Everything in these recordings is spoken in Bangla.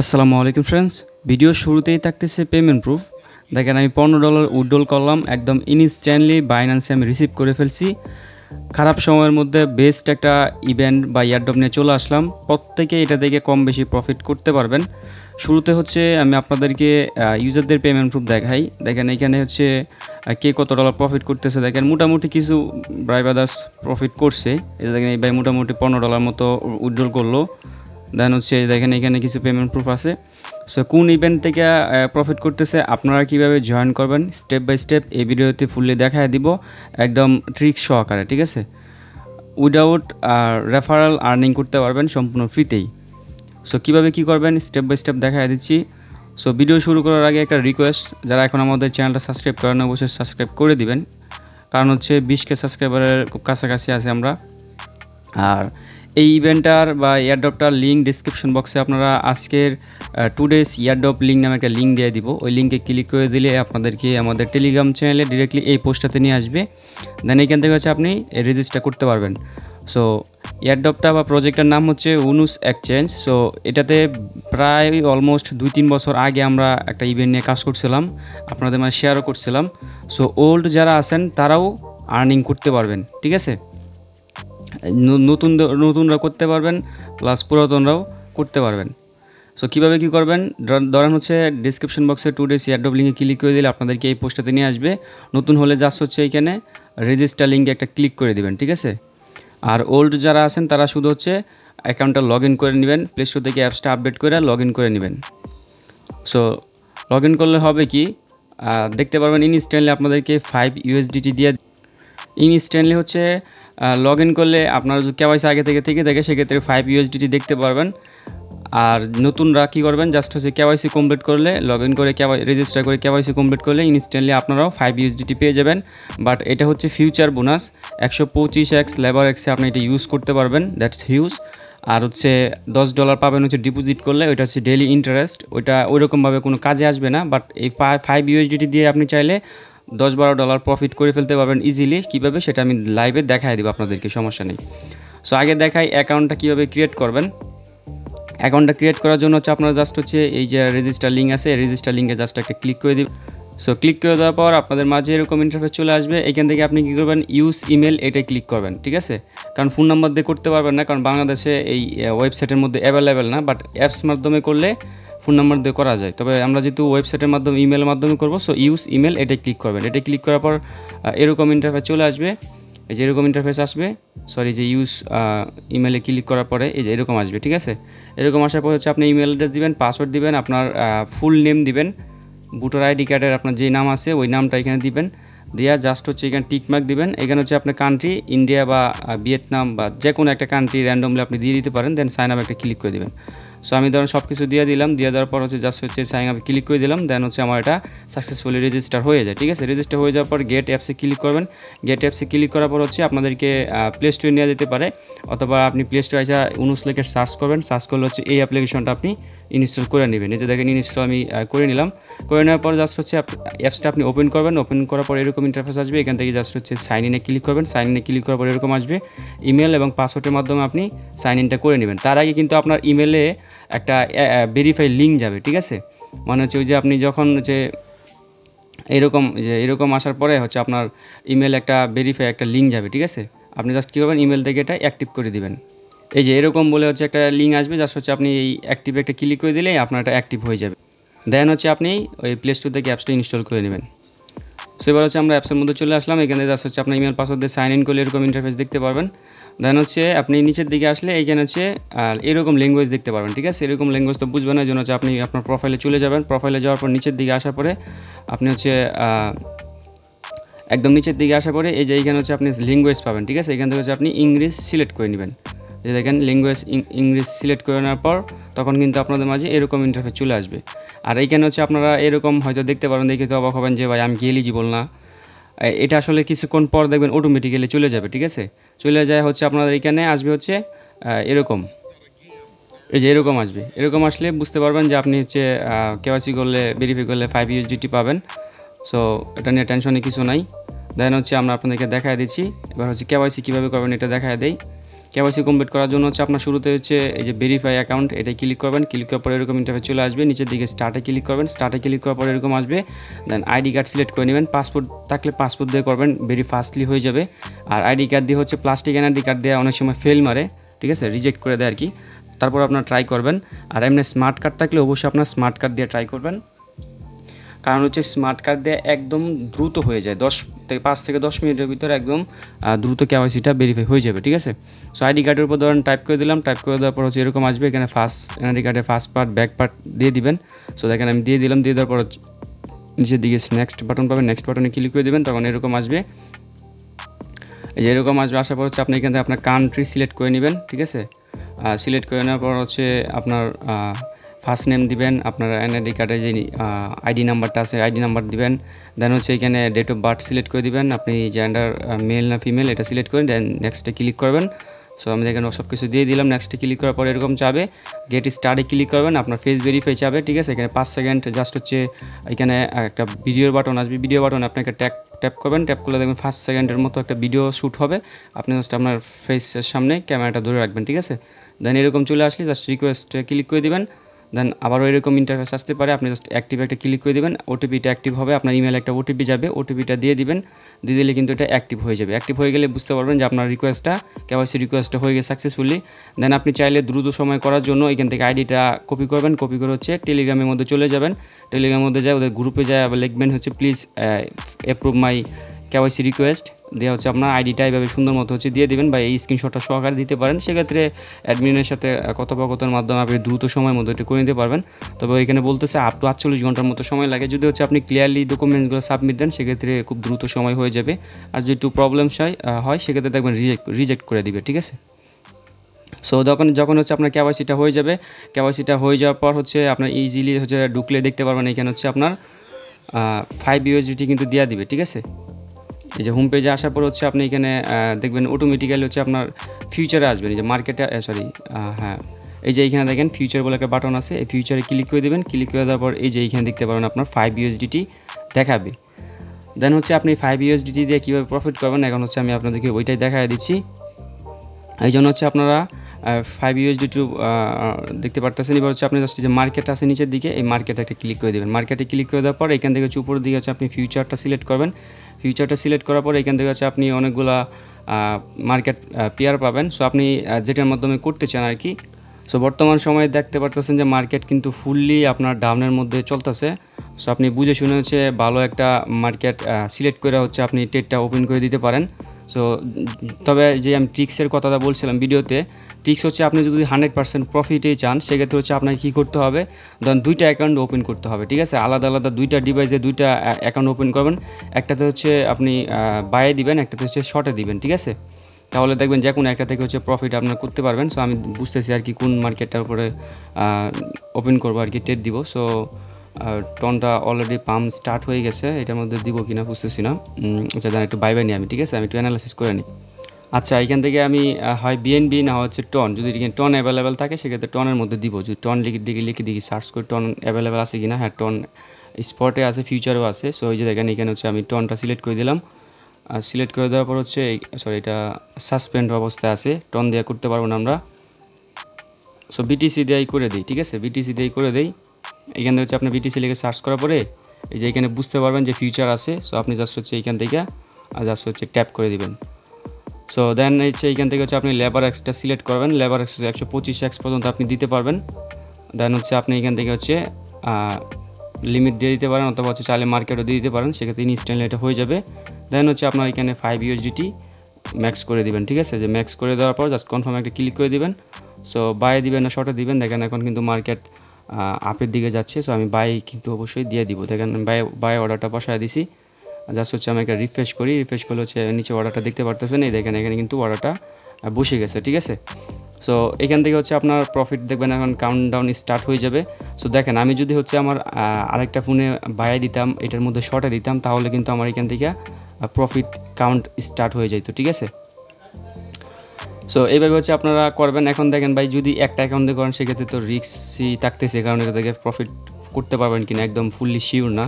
আসসালামু আলাইকুম ফ্রেন্ডস। ভিডিওর শুরুতেই থাকতেছে পেমেন্ট প্রুফ। দেখেন আমি $15 উইথড্রল করলাম, একদম ইনস্ট্যান্টলি বাইন্যান্সে আমি রিসিভ করে ফেলছি। খারাপ সময়ের মধ্যে বেস্ট একটা ইভেন্ট বা এয়ারড্রপ নিয়ে চলে আসলাম। প্রত্যেকে এটা দেখে কম বেশি প্রফিট করতে পারবেন। শুরুতে হচ্ছে আমি আপনাদেরকে ইউজারদের পেমেন্ট প্রুফ দেখাই। দেখেন এখানে হচ্ছে কে কত ডলার প্রফিট করতেছে। দেখেন মোটামুটি কিছু ব্রাই ব্রাদার্স প্রফিট করছে। এটা দেখেন এই ভাই মোটামুটি $15 মতো উইথড্রল করলো। দেন হচ্ছে দেখেন এখানে কিছু পেমেন্ট প্রুফ আছে। সো কোন ইভেন্ট থেকে প্রফিট করতেছে, আপনারা কিভাবে জয়েন করবেন স্টেপ বাই স্টেপ এই ভিডিওতে ফুললি দেখায় দিব, একদম ট্রিক সহকারে, ঠিক আছে। উইদাউট রেফারেল আর্নিং করতে পারবেন সম্পূর্ণ ফ্রিতেই। সো কীভাবে কী করবেন স্টেপ বাই স্টেপ দেখায় দিচ্ছি। সো ভিডিও শুরু করার আগে একটা রিকোয়েস্ট, যারা এখন আমাদের চ্যানেলটা সাবস্ক্রাইব করেন অবশ্যই সাবস্ক্রাইব করে দিবেন, কারণ হচ্ছে 20K সাবস্ক্রাইবারের খুব কাছাকাছি আছে আমরা। আর এই ইভেন্টটার বা এয়ারড্রপটার লিঙ্ক ডিসক্রিপশন বক্সে আপনারা আজকের টুডেস এয়ারড্রপ লিঙ্ক নামে একটা লিঙ্ক দিয়ে দিব। ওই লিঙ্কে ক্লিক করে দিলে আপনাদেরকে আমাদের টেলিগ্রাম চ্যানেলে ডিরেক্টলি এই পোস্টটাতে নিয়ে আসবে। দেন এখান থেকে হচ্ছে আপনি রেজিস্টার করতে পারবেন। সো এয়ারড্রপটা বা প্রজেক্টের নাম হচ্ছে উনুস এক্সচেঞ্জ। সো এটাতে প্রায় অলমোস্ট 2-3 বছর আগে আমরা একটা ইভেন্ট নিয়ে কাজ করছিলাম, আপনাদের মানে শেয়ারও করছিলাম। সো ওল্ড যারা আছেন তারাও আর্নিং করতে পারবেন, ঠিক আছে। নতুনরা করতে পারবেন, প্লাস পুরাতনরাও করতে পারবেন। সো কীভাবে কী করবেন, ধরেন হচ্ছে ডিসক্রিপশন বক্সে টুডেস এয়ারড্রপ লিঙ্কে ক্লিক করে দিলে আপনাদেরকে এই পোস্টটাতে নিয়ে আসবে। নতুন হলে জাস্ট হচ্ছে এইখানে রেজিস্টার লিঙ্কে একটা ক্লিক করে দিবেন, ঠিক আছে। আর ওল্ড যারা আছেন তারা শুধু হচ্ছে অ্যাকাউন্টটা লগ ইন করে নেবেন, প্লে স্টোর থেকে অ্যাপসটা আপডেট করে লগ ইন করে নেবেন। সো লগ ইন করলে হবে কি, দেখতে পারবেন ইনস্ট্যান্টলি আপনাদেরকে 5 USDT দিয়ে ইনস্ট্যান্টলি হচ্ছে লগ ইন করলে আপনার যদি কেওয়াইসি আগে থেকে থাকে সেক্ষেত্রে 5 USDT দেখতে পারবেন। আর নতুনরা কী করবেন, জাস্ট হচ্ছে কেওয়াইসি কমপ্লিট করলে লগ ইন করে রেজিস্টার করে কেওয়াইসি কমপ্লিট করলে ইনস্ট্যান্টলি আপনারাও 5 USDT পেয়ে যাবেন। বাট এটা হচ্ছে ফিউচার বোনাস, 125x লেবার এক্সে আপনি এটা ইউজ করতে পারবেন, দ্যাটস হিউজ। আর হচ্ছে $10 পাবেন হচ্ছে ডিপোজিট করলে, ওইটা হচ্ছে ডেইলি ইন্টারেস্ট, ওইটা ওইরকমভাবে কোনো কাজে আসবে না। বাট এই 5 USDT দিয়ে আপনি চাইলে $10-12 প্রফিট করে ফেলতে পারবেন ইজিলি। কীভাবে সেটা আমি লাইভে দেখাই দেবো আপনাদেরকে, সমস্যা নেই। সো আগে দেখাই অ্যাকাউন্টটা কীভাবে ক্রিয়েট করবেন। অ্যাকাউন্টটা ক্রিয়েট করার জন্য হচ্ছে আপনারা জাস্ট হচ্ছে এই যে রেজিস্টার লিঙ্ক আছে, রেজিস্টার লিঙ্কে জাস্ট একটা ক্লিক করে দিবেন। সো ক্লিক করে দেওয়ার পর আপনাদের মাঝে এরকম ইন্টারফেস চলে আসবে। এখান থেকে আপনি কী করবেন, ইউজ ইমেল এটাই ক্লিক করবেন, ঠিক আছে। কারণ ফোন নাম্বার দিয়ে করতে পারবেন না, কারণ বাংলাদেশে এই ওয়েবসাইটের মধ্যে অ্যাভেলেবেল না। বাট অ্যাপস মাধ্যমে করলে ফোন নাম্বার দিয়ে করা যায়, তবে আমরা যেহেতু ওয়েবসাইটের মাধ্যমে ইমেলের মাধ্যমে করবো, সো ইউজ ইমেল এটাই ক্লিক করবেন। এটাই ক্লিক করার পর এরকম ইন্টারফেস চলে আসবে। এই যে এরকম ইন্টারফেস আসবে, সরি যে ইউজ ইমেলে ক্লিক করার পরে এই যে এরকম আসবে, ঠিক আছে। এরকম আসার পর হচ্ছে আপনি ইমেল অ্যাড্রেস দিবেন, পাসওয়ার্ড দিবেন, আপনার ফুল নেম দিবেন, ভোটার আইডি কার্ডের আপনার যে নাম আছে ওই নামটা এখানে দিবেন। দেওয়া জাস্ট হচ্ছে এখানে টিকমার্ক দিবেন। এখানে হচ্ছে আপনার কান্ট্রি ইন্ডিয়া বা ভিয়েতনাম বা যে কোনো একটা কান্ট্রি র্যান্ডমলি আপনি দিয়ে দিতে পারেন। দেন সাইন আপ একটা ক্লিক করে দেবেন। সো আমি ধরুন সব কিছু দিয়ে দিলাম, দিয়ে দেওয়ার পর হচ্ছে জাস্ট হচ্ছে সাইন আপে ক্লিক করে দিলাম। দেন হচ্ছে আমার এটা সাকসেসফুলি রেজিস্টার হয়ে যায়, ঠিক আছে। রেজিস্টার হয়ে যাওয়ার পর গেট অ্যাপসে ক্লিক করবেন। গেট অ্যাপসে ক্লিক করার পর হচ্ছে আপনাদেরকে প্লে স্টোরে নেওয়া যেতে পারে, অথবা আপনি প্লে স্টোরে এসে উনুস লিখে সার্চ করবেন। সার্চ করলে হচ্ছে এই অ্যাপ্লিকেশনটা আপনি ইনস্টল করে নেবেন। এই যে দেখেন ইনস্টল আমি করে নিলাম। করে নেওয়ার পর জাস্ট হচ্ছে অ্যাপসটা আপনি ওপেন করবেন। ওপেন করার পর এরকম ইন্টারফেস আসবে। এখান থেকে জাস্ট হচ্ছে সাইন ইনে ক্লিক করবেন। সাইন ইনে ক্লিক করার পর এরকম আসবে। ইমেল এবং পাসওয়ার্ডের মাধ্যমে আপনি সাইন ইনটা করে নেবেন। তার আগে কিন্তু আপনার ইমেলে একটা ভেরিফাই লিঙ্ক যাবে, ঠিক আছে। মানে হচ্ছে ওই যে আপনি যখন যে এরকম আসার পরে হচ্ছে আপনার ইমেল একটা ভেরিফাই একটা লিঙ্ক যাবে, ঠিক আছে। আপনি জাস্ট কী করবেন, ইমেল থেকে এটা অ্যাক্টিভ করে দিবেন। এই যে এরকম বলে হচ্ছে একটা লিঙ্ক আসবে, জাস্ট হচ্ছে আপনি এই অ্যাক্টিভে একটা ক্লিক করে দিলেই আপনার এটা অ্যাক্টিভ হয়ে যাবে। দেন হচ্ছে আপনি ওই প্লে স্টোর থেকে অ্যাপসটা ইনস্টল করে নেবেন। সো এবার হচ্ছে আমরা অ্যাপসের মধ্যে চলে আসলাম। এখানে জাস্ট হচ্ছে আপনার ইমেল পাসওয়ার্ড দিয়ে সাইন ইন করলে এরকম ইন্টারফেস দেখতে পারবেন। দেন হচ্ছে আপনি নিচের দিকে আসলে এইখানে হচ্ছে এরকম ল্যাঙ্গুয়েজ দেখতে পারবেন, ঠিক আছে। এরকম ল্যাঙ্গুয়েজ তো বুঝবেন না, এই জন্য হচ্ছে আপনি আপনার প্রোফাইলে চলে যাবেন। প্রোফাইলে যাওয়ার পর নিচের দিকে আসার পরে আপনি হচ্ছে একদম নিচের দিকে আসার পরে এই যে এইখানে হচ্ছে আপনি ল্যাঙ্গুয়েজ পাবেন, ঠিক আছে। এখান থেকে হচ্ছে আপনি ইংলিশ সিলেক্ট করে নেবেন। যে দেখেন ল্যাঙ্গুয়েজ ইংলিশ সিলেক্ট করে নেওয়ার পর তখন কিন্তু আপনাদের মাঝে এরকম ইন্টারফেস চলে আসবে। আর এইখানে হচ্ছে আপনারা এরকম হয়তো দেখতে পারেন, দেখে তো অবাক হবেন যে ভাই আমি কি এলিজিবল না। এটা আসলে কিছুক্ষণ পর দেখবেন অটোমেটিক্যালি চলে যাবে, ঠিক আছে। চলে যায় হচ্ছে আপনাদের এখানে আসবে হচ্ছে এরকম, এই যে এরকম আসবে। এরকম আসলে বুঝতে পারবেন যে আপনি হচ্ছে কেওয়াইসি করলে ভেরিফাই করলে 5 USDT পাবেন। সো এটা নিয়ে টেনশনে কিছু নাই। দেন হচ্ছে আমরা আপনাদেরকে দেখায় দিচ্ছি। এবার হচ্ছে কেওয়াইসি কীভাবে করবেন এটা দেখায় দেই। কেওয়াইসি কমপ্লিট করার জন্য হচ্ছে আপনার শুরুতে হচ্ছে এই যে ভেরিফাই অ্যাকাউন্ট, এটাই ক্লিক করবেন। ক্লিক করার পরে এরকম ইন্টারফেস চলে আসবে, নিচের দিকে স্টার্টে ক্লিক করবেন। স্টার্টে ক্লিক করার পরে এরকম আসবে, দেন আইডি কার্ড সিলেক্ট করে নেবেন। পাসপোর্ট থাকলে পাসপোর্ট দিয়ে করবেন, ভেরি ফাস্টলি হয়ে যাবে। আর আইডি কার্ড দিয়ে হচ্ছে প্লাস্টিক এনআইডি কার্ড দিয়ে অনেক সময় ফেল মারে, ঠিক আছে, রিজেক্ট করে দেয় আর কি। তারপর আপনার ট্রাই করবেন। আর এমনি স্মার্ট কার্ড থাকলে অবশ্যই আপনার স্মার্ট কার্ড দিয়ে ট্রাই করবেন, কারণ হচ্ছে স্মার্ট কার্ড দিয়ে একদম দ্রুত হয়ে যায়, 5 থেকে 10 মিনিটের ভিতরে একদম দ্রুত কেওয়াইসিটা ভেরিফাই হয়ে যাবে, ঠিক আছে। সো আইডি কার্ডের উপর ধরেন টাইপ করে দিলাম, টাইপ করে দেওয়ার পর হচ্ছে এরকম আসবে, এখানে ফার্স্ট এনআইডি কার্ডে ফার্স্ট পার্ট ব্যাক পার্ট দিয়ে দিবেন। সো দেখেন আমি দিয়ে দিলাম, দিয়ে দেওয়ার পর নিচের দিকে নেক্সট বাটন পাবেন, নেক্সট বাটনে ক্লিক করে দেবেন, তখন এরকম আসবে। এই যে এরকম আসবে, আসার পর হচ্ছে আপনি এখান থেকে আপনার কান্ট্রি সিলেক্ট করে নেবেন, ঠিক আছে। সিলেক্ট করে নেওয়ার পর হচ্ছে আপনার ফার্স্ট নেম দিবেন, আপনার এনআইডি কার্ডের যে আইডি নাম্বারটা আছে আইডি নাম্বার দিবেন। দেন হচ্ছে এখানে ডেট অফ বার্থ সিলেক্ট করে দিবেন, আপনি জেন্ডার মেল না ফিমেল এটা সিলেক্ট করেন, দেন নেক্সটে ক্লিক করবেন। সো আমি দেখেন সব কিছু দিয়ে দিলাম, নেক্সটে ক্লিক করার পর এরকম চাবে, গেট স্টার্টে ক্লিক করবেন, আপনার ফেস ভেরিফাই চাবে, ঠিক আছে। এখানে 5 সেকেন্ড জাস্ট হচ্ছে এখানে একটা ভিডিওর বাটন আসবে, ভিডিও বাটন আপনাকে ট্যাপ করবেন, ট্যাপ করলে দেখবেন 5 সেকেন্ডের মতো একটা ভিডিও শ্যুট হবে। আপনি জাস্ট আপনার ফেসের সামনে ক্যামেরাটা ধরে রাখবেন, ঠিক আছে। দেন এরকম চলে আসলে জাস্ট রিকোয়েস্টে ক্লিক করে দিবেন, দেন আবারও এরকম ইন্টারফেস আসতে পারে, আপনি জাস্ট অ্যাক্টিভ একটা ক্লিক করে দেবেন, ওটিপিটা অ্যাক্টিভ হবে, আপনার ইমেল একটা ওটিপি যাবে, ওটিপিটা দিয়ে দিবেন, দিয়ে দিলে কিন্তু এটা অ্যাক্টিভ হয়ে যাবে। অ্যাক্টিভ হয়ে গেলে বুঝতে পারবেন যে আপনার রিকোয়েস্টটা কেওয়াইসি রিকোয়েস্টটা হয়ে গেছে সাকসেসফুলি। দেন আপনি চাইলে দ্রুত সময় করার জন্য এখান থেকে আইডিটা কপি করবেন, কপি করে হচ্ছে টেলিগ্রামের মধ্যে চলে যাবেন, টেলিগ্রামের মধ্যে যায় ওদের গ্রুপে যায়, আবার লিখবেন হচ্ছে please approve my KYC request, দিয়ে হচ্ছে আপনার আইডিটা এইভাবে সুন্দর মতো হচ্ছে দিয়ে দেবেন, বা এই স্ক্রিনশটটা সহকারে দিতে পারেন। সেক্ষেত্রে অ্যাডমিনের সাথে কথোপকথনের মাধ্যমে আপনি দ্রুত সময়ের মধ্যে এটা করে নিতে পারবেন। তবে এখানে বলতেছে আপ টু 48 ঘন্টার মতো সময় লাগে। যদি হচ্ছে আপনি ক্লিয়ারলি ডকুমেন্টসগুলো সাবমিট দেন সেক্ষেত্রে খুব দ্রুত সময় হয়ে যাবে। আর যদি একটু প্রবলেম হয় সেক্ষেত্রে দেখবেন রিজেক্ট করে দিবে, ঠিক আছে। সো যখন হচ্ছে আপনার কেওয়াইসিটা হয়ে যাবে, কেওয়াইসিটা হয়ে যাওয়ার পর হচ্ছে আপনার ইজিলি হচ্ছে ঢুকলে দেখতে পারবেন এখানে হচ্ছে আপনার 5 ইউএসডিটি কিন্তু দেওয়া দিবে, ঠিক আছে। এই যে হোম পেজে আসার পর হচ্ছে আপনি এখানে দেখবেন অটোমেটিক্যালি হচ্ছে আপনার ফিউচারে আসবেন, এই যে মার্কেটে হ্যাঁ, এই যে এইখানে দেখেন ফিউচার বলে একটা বাটন আছে, এই ফিউচারে ক্লিক করে দেবেন। ক্লিক করে দেওয়ার পর এই যে এইখানে দেখতে পারেন আপনার 5 ইউএসডিটি দেখাবে। দেন হচ্ছে আপনি 5 ইউএসডিটি দিয়ে কীভাবে প্রফিট করবেন এখন হচ্ছে আমি আপনাদেরকে ওইটাই দেখাই দিচ্ছি। এই জন্য হচ্ছে আপনারা 5 ইউএসডি দেখতে পারতেছেন। এবার হচ্ছে আপনি জাস্ট যে মার্কেট আছে নিচের দিকে, এই মার্কেটে একটা ক্লিক করে দেবেন। মার্কেটে ক্লিক করে দেওয়ার পর এখান থেকে হচ্ছে উপরের দিকে হচ্ছে আপনি ফিউচারটা সিলেক্ট করবেন। ফিউচারটা সিলেক্ট করার পর এখান থেকে হচ্ছে আপনি অনেকগুলা মার্কেট পেয়ার পাবেন। সো আপনি যেটার মাধ্যমে করতে চান আর কি। সো বর্তমান সময়ে দেখতে পারতেছেন যে মার্কেট কিন্তু ফুললি আপনার ডাউনের মধ্যে চলতেছে। সো আপনি বুঝে শুনে হচ্ছে ভালো একটা মার্কেট সিলেক্ট করে হচ্ছে আপনি ট্রেডটা ওপেন করে দিতে পারেন। সো তবে যে আমি ট্রিক্সের কথাটা বলছিলাম ভিডিওতে, ট্রিক্স হচ্ছে আপনি যদি 100% প্রফিটেই চান সেক্ষেত্রে হচ্ছে আপনাকে কী করতে হবে, ধরুন 2টা অ্যাকাউন্ট ওপেন করতে হবে, ঠিক আছে। আলাদা আলাদা 2টা ডিভাইসে 2টা অ্যাকাউন্ট ওপেন করবেন। একটাতে হচ্ছে আপনি বায়ে দিবেন, একটাতে হচ্ছে শর্টে দিবেন, ঠিক আছে। তাহলে দেখবেন যে কোনো একটা থেকে হচ্ছে প্রফিট আপনার করতে পারবেন। সো আমি বুঝতেছি আর কি কোন মার্কেটটার উপরে ওপেন করবো আর কি ট্রেড দিব। সো টনটা অলরেডি পাম্প স্টার্ট হয়ে গেছে, এটার মধ্যে দিব কিনা বুঝতেছি না। আচ্ছা জানি একটু বাই নিই আমি, ঠিক আছে, আমি একটু অ্যানালাইসিস করে নিই। আচ্ছা এখান থেকে আমি হয় বিএনবি না হচ্ছে টন, যদি এখানে টন অ্যাভেলেবেল থাকে সেক্ষেত্রে টনের মধ্যে দিব। যদি টন লিখে দিকে সার্চ করে টন অ্যাভেলেবেল আছে কিনা, হ্যাঁ টন স্পটে আছে, ফিউচারও আছে। সো ওই যে দেখেন এখানে হচ্ছে আমি টনটা সিলেক্ট করে দিলাম। আর সিলেক্ট করে দেওয়ার পর হচ্ছে এটা সাসপেন্ড অবস্থায় আছে, টন দিয়ে করতে পারবো না আমরা। সো বিটিসি দিয়েই করে দিই, ঠিক আছে, বিটিসি দিয়েই করে দিই। এখানে হচ্ছে আপনি বিটিসি লিখে সার্চ করার পরে এই যে এখানে বুঝতে পারবেন যে ফিউচার আছে। সো আপনি জাস্ট হচ্ছে এইখান থেকে জাস্ট হচ্ছে ট্যাপ করে দিবেন। সো দেন হচ্ছে এইখান থেকে হচ্ছে আপনি লেবার এক্সটা সিলেক্ট করবেন, লেবার এক্স 125x পর্যন্ত আপনি দিতে পারবেন। দেন হচ্ছে আপনি এখান থেকে হচ্ছে লিমিট দিয়ে দিতে পারেন, অথবা হচ্ছে চাইলে মার্কেটও দিয়ে দিতে পারেন, সেক্ষেত্রে ইনস্ট্যান্টলি এটা হয়ে যাবে। দেন হচ্ছে আপনার এখানে 5 ইউএসডিটি ম্যাক্স করে দিবেন, ঠিক আছে। যে ম্যাক্স করে দেওয়ার পর জাস্ট কনফার্ম একটা ক্লিক করে দিবেন। সো বাই দিবেন না শর্টে দিবেন, দেখেন এখন কিন্তু মার্কেট আপের দিকে যাচ্ছে। সো আমি বাই কিন্তু অবশ্যই দিয়ে দিব, দেখেন বাই অর্ডারটা বসায় দিছি। জাস্ট হচ্ছে আমি একটা রিফ্রেশ করি, রিফ্রেশ করলে হচ্ছে নিচে অর্ডারটা দেখতে পারতেছেন, এই দেখেন এখানে কিন্তু অর্ডারটা বসে গেছে, ঠিক আছে। সো এখান থেকে হচ্ছে আপনার প্রফিট দেখবেন এখন কাউন্টডাউন স্টার্ট হয়ে যাবে। সো দেখেন আমি যদি হচ্ছে আমার আরেকটা ফোনে বাইরে দিতাম, এটার মধ্যে শর্টে দিতাম, তাহলে কিন্তু আমার এখান থেকে প্রফিট কাউন্ট স্টার্ট হয়ে যেত, ঠিক আছে। সো এইভাবে হচ্ছে আপনারা করবেন। এখন দেখেন ভাই যদি একটা অ্যাকাউন্টে করেন সেক্ষেত্রে তো রিস্কই থাকতেছে, কারণ এটা থেকে প্রফিট করতে পারবেন কিনা একদম ফুললি শিওর না।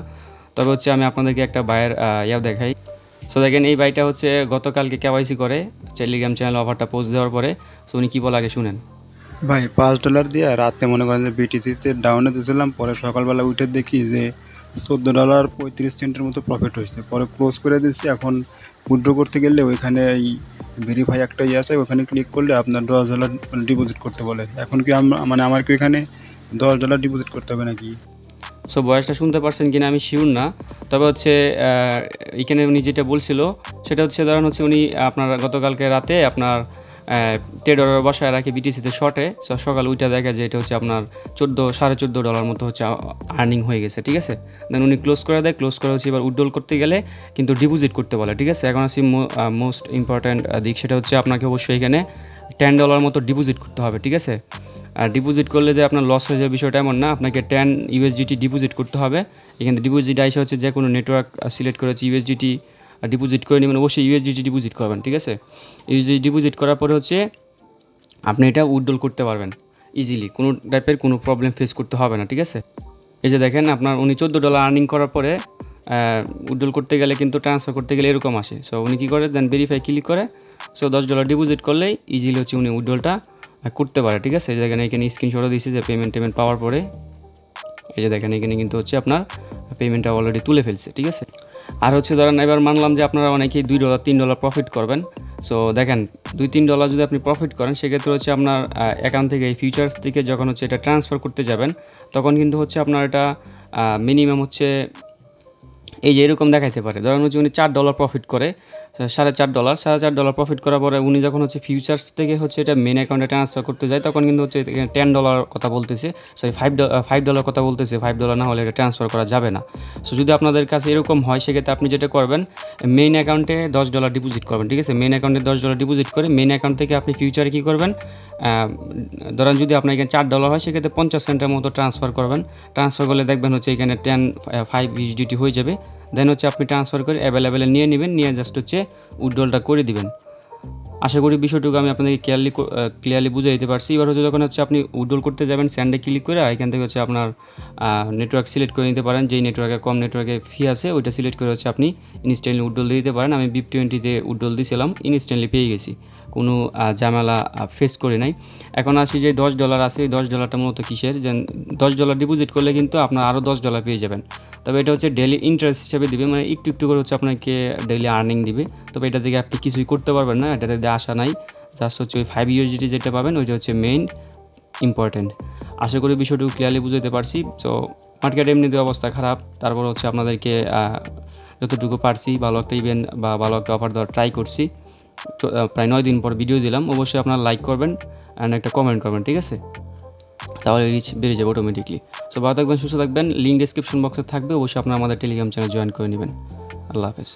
তবে হচ্ছে আমি আপনাদেরকে একটা বাইয়ের দেখাই। সো দেখেন এই বাইটা হচ্ছে গতকালকে কেওয়াইসি করে টেলিগ্রাম চ্যানেল অফারটা পোস্ট দেওয়ার পরে সো উনি কী বলে আগে শুনেন। ভাই $5 দিয়ে রাতে মনে করেন যে বিটিসিতে ডাউনে দিয়েছিলাম, পরে সকালবেলা উঠে দেখি যে $14.35 মতো প্রফিট হয়েছে। পরে ক্লোজ করে দিয়েছি। এখন উইথড্র করতে গেলে ওইখানে এই ভেরিফাই একটা ইয়ে আছে, ওখানে ক্লিক করলে আপনার $10 ডিপোজিট করতে বলে। এখন কি মানে আমার কি ওইখানে $10 ডিপোজিট করতে হবে নাকি? সো ভয়েসটা শুনতে পারছেন কিনা আমি শিওর না, তবে হচ্ছে এখানে উনি যেটা বলছিল সেটা হচ্ছে ধরেন হচ্ছে উনি আপনার গতকালকে রাতে আপনার $10 বসায় রাখে বিটিসিতে শর্টে, সো সকাল উইটা দেখে যে এটা হচ্ছে আপনার $14.5 মতো হচ্ছে আর্নিং হয়ে গেছে, ঠিক আছে। দেন উনি ক্লোজ করে দেয়, ক্লোজ করে হচ্ছে এবার উইথড্রল করতে গেলে কিন্তু ডিপোজিট করতে বলে, ঠিক আছে। এখন আসি মোস্ট ইম্পর্ট্যান্ট দিক, সেটা হচ্ছে আপনাকে অবশ্যই এখানে $10 মতো ডিপোজিট করতে হবে, ঠিক আছে। আর ডিপোজিট করলে যে আপনার লস হয়ে যাবে বিষয়টা এমন না, আপনাকে 10 USDT ডিপোজিট করতে হবে। এখানে ডিপোজিট আইসা হচ্ছে যে কোনো নেটওয়ার্ক সিলেক্ট করে হচ্ছে USDT ডিপোজিট করে নেবেন, অবশ্যই USDT ডিপোজিট করবেন, ঠিক আছে। USDT ডিপোজিট করার পরে হচ্ছে আপনি এটা উইথড্রল করতে পারবেন ইজিলি, কোনো টাইপের কোনো প্রবলেম ফেস করতে হবে না, ঠিক আছে। এই যে দেখেন আপনার উনি $14 আর্নিং করার পরে উইথড্রল করতে গেলে কিন্তু ট্রান্সফার করতে গেলে এরকম আসে। সো উনি কী করে দেন ভেরিফাই ক্লিক করে, সো $10 ডিপোজিট করলেই ইজিলি হচ্ছে উনি উইথড্রলটা করতে পারে, ঠিক আছে। এই যে দেখেন এখানে স্ক্রিনশটও দিয়েছে যে পেমেন্ট পাওয়ার পরে, এই যে দেখেন এখানে কিন্তু হচ্ছে আপনার পেমেন্টটা অলরেডি তুলে ফেলছে, ঠিক আছে। আর হচ্ছে ধরেন এবার মানলাম যে আপনারা অনেকেই $2 $3 প্রফিট করবেন। সো দেখেন $2-3 যদি আপনি প্রফিট করেন সেক্ষেত্রে হচ্ছে আপনার অ্যাকাউন্ট থেকে এই ফিউচার্স থেকে যখন হচ্ছে এটা ট্রান্সফার করতে যাবেন তখন কিন্তু হচ্ছে আপনার এটা মিনিমাম হচ্ছে এই যে এরকম দেখাইতে পারে। ধরেন হচ্ছে উনি $4 প্রফিট করে, $4.5 প্রফিট করার পরে উনি যখন হচ্ছে ফিউচার্স থেকে হচ্ছে এটা মেন অ্যাকাউন্টে ট্রান্সফার করতে যায় তখন কিন্তু হচ্ছে $10 কথা বলতেছে, সরি $5 কথা বলতেছে। $5 না হলে এটা ট্রান্সফার করা যাবে না। সো যদি আপনাদের কাছে এরকম হয় সেক্ষেত্রে আপনি যেটা করবেন মেইন অ্যাকাউন্টে $10 ডিপোজিট করবেন, ঠিক আছে। মেইন অ্যাকাউন্টে $10 ডিপোজিট করে মেইন অ্যাকাউন্ট থেকে আপনি ফিউচারে কী করবেন, ধরেন যদি আপনার এখানে $4 হয় সেক্ষেত্রে 50 সেন্টের মতো ট্রান্সফার করবেন। ট্রান্সফার করলে দেখবেন হচ্ছে এখানে 5 USDT হয়ে যাবে। দেন হচ্ছে আপনি ট্রান্সফার করে অ্যাভেলেবেলে নিয়ে নেবেন, নিয়ে জাস্ট হচ্ছে উইথড্রলটা করে দিবেন। আশা করি বিষয়টুকু আমি আপনাদেরকে ক্লিয়ারলি বুঝে দিতে পারছি। এবার হচ্ছে যখন হচ্ছে আপনি উইথড্রল করতে যাবেন স্যান্ডে ক্লিক করে এখান থেকে হচ্ছে আপনার নেটওয়ার্ক সিলেক্ট করে নিতে পারেন, যেই নেটওয়ার্কে কম নেটওয়ার্কে ফি আছে ওইটা সিলেক্ট করে হচ্ছে আপনি ইনস্ট্যান্টলি উইথড্রল দিয়ে দিতে পারেন। আমি BIP20-তে উইথড্রল দিয়েছিলাম, ইনস্ট্যান্টলি পেয়ে গেছি, কোনো ঝামেলা ফেস করি নাই। এখন আসি যে $10 আছে, ওই $10টা মূলত কিসের, যে $10 ডিপোজিট করলে কিন্তু আপনার আরও $10 পেয়ে যাবেন। তবে এটা হচ্ছে ডেলি ইন্টারেস্ট হিসাবে দিবে, মানে একটু একটু করে হচ্ছে আপনাকে ডেইলি আর্নিং দিবে। তবে এটা থেকে আপনি কিছুই করতে পারবেন না, এটাতে আশা নাই। জাস্ট হচ্ছে ওই 5 USDT যেটা পাবেন ওইটা হচ্ছে মেইন ইম্পর্ট্যান্ট। আশা করি বিষয়টুকু ক্লিয়ারলি বুঝতে পারছি। সো মার্কেট এমনিতে অবস্থা খারাপ, তারপর হচ্ছে আপনাদেরকে যতটুকু পারছি ভালো একটা ইভেন্ট বা ভালো একটা অফার দেওয়ার ট্রাই করছি। প্রায় 9 দিন পর ভিডিও দিলাম। অবশ্যই আপনারা লাইক করবেন অ্যান্ড একটা কমেন্ট করবেন, ঠিক আছে, তাহলে রিচ বেড়ে যাবে অটোমেটিকলি। সো ভালো থাকবেন, সুস্থ থাকবেন, লিঙ্ক ডিসক্রিপশন বক্সে থাকবে, অবশ্যই আপনারা আমাদের টেলিগ্রাম চ্যানেল জয়েন করে নেবেন। আল্লাহ হাফেজ।